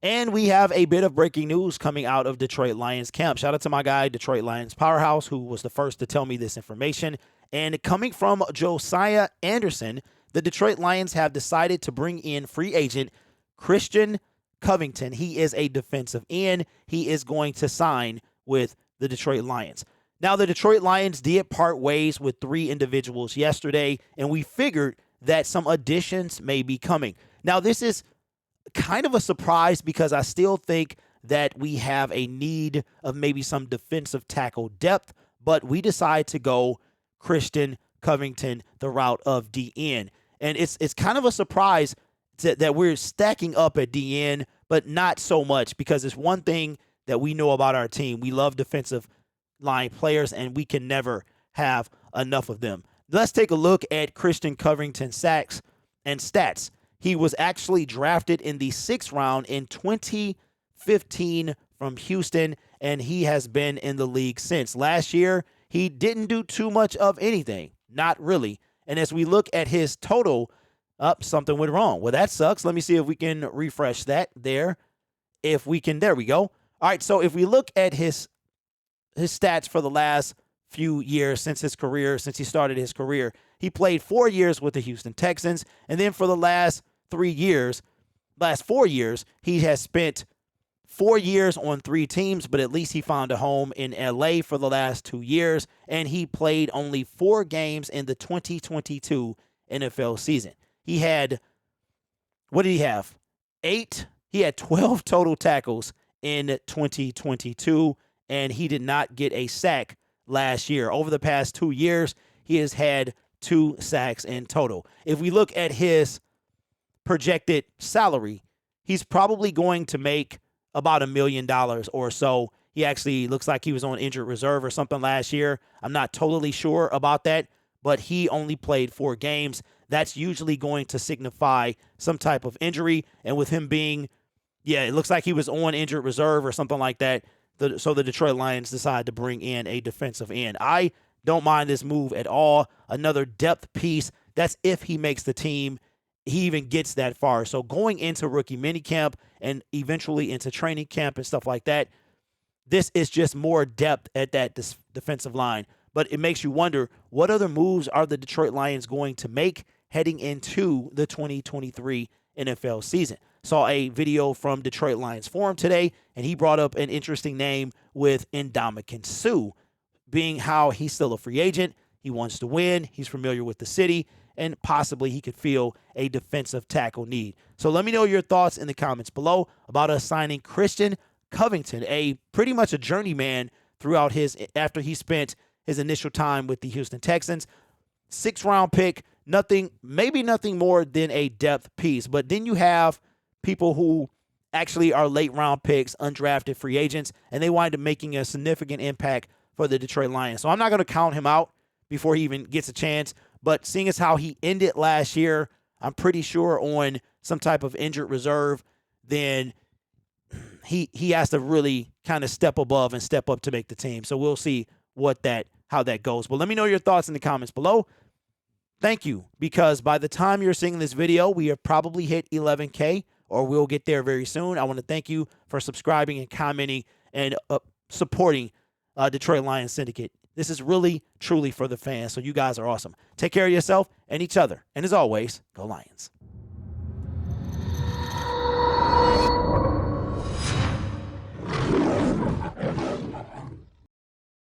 And we have a bit of breaking news coming out of Detroit Lions camp. Shout out to my guy, Detroit Lions Powerhouse, who was the first to tell me this information. And coming from Josiah Anderson, the Detroit Lions have decided to bring in free agent Christian Covington. He is a defensive end. He is going to sign with the Detroit Lions. Now, the Detroit Lions did part ways with 3 individuals yesterday, and we figured that some additions may be coming. Now, this is kind of a surprise because I still think that we have a need of maybe some defensive tackle depth, but we decide to go Christian Covington the route of DN. And it's kind of a surprise that we're stacking up at DN, but not so much, because it's one thing that we know about our team. We love defensive line players, and we can never have enough of them. Let's take a look at Christian Covington's sacks and stats. He was actually drafted in the 6th round in 2015 from Houston, and he has been in the league since. Last year, he didn't do too much of anything. Not really. And as we look at his total, something went wrong. Well, that sucks. Let me see if we can refresh that there. If we can, there we go. All right, so if we look at his stats for the last few years since he started his career, he played 4 years with the Houston Texans, and then for the last 4 years, he has spent 4 years on 3 teams, but at least he found a home in LA for the last 2 years, and he played only 4 games in the 2022 NFL season. He had, what did he have? 8. He had 12 total tackles in 2022, and he did not get a sack last year. Over the past 2 years, he has had 2 sacks in total. If we look at his projected salary, he's probably going to make about $1 million or so. He actually looks like he was on injured reserve or something last year. I'm not totally sure about that, but he only played 4 games. That's usually going to signify some type of injury. And with him being, it looks like he was on injured reserve or something like that. So the Detroit Lions decide to bring in a defensive end. I don't mind this move at all. Another depth piece. That's if he makes the team. He even gets that far. So going into rookie minicamp and eventually into training camp and stuff like that, this is just more depth at that defensive line. But it makes you wonder, what other moves are the Detroit Lions going to make heading into the 2023 NFL season? Saw a video from Detroit Lions Forum today, and he brought up an interesting name with Ndamukong Suh, being how he's still a free agent. He wants to win. He's familiar with the city, and possibly he could feel a defensive tackle need. So let me know your thoughts in the comments below about us signing Christian Covington, pretty much a journeyman throughout after he spent his initial time with the Houston Texans. 6th round pick, maybe nothing more than a depth piece. But then you have people who actually are late round picks, undrafted free agents, and they wind up making a significant impact for the Detroit Lions. So I'm not going to count him out before he even gets a chance. But seeing as how he ended last year, I'm pretty sure on some type of injured reserve, then he has to really kind of step above and step up to make the team. So we'll see how that goes. But let me know your thoughts in the comments below. Thank you, because by the time you're seeing this video, we have probably hit 11K, or we'll get there very soon. I want to thank you for subscribing and commenting and supporting Detroit Lions Syndicate. This is really, truly for the fans, so you guys are awesome. Take care of yourself and each other. And as always, go Lions.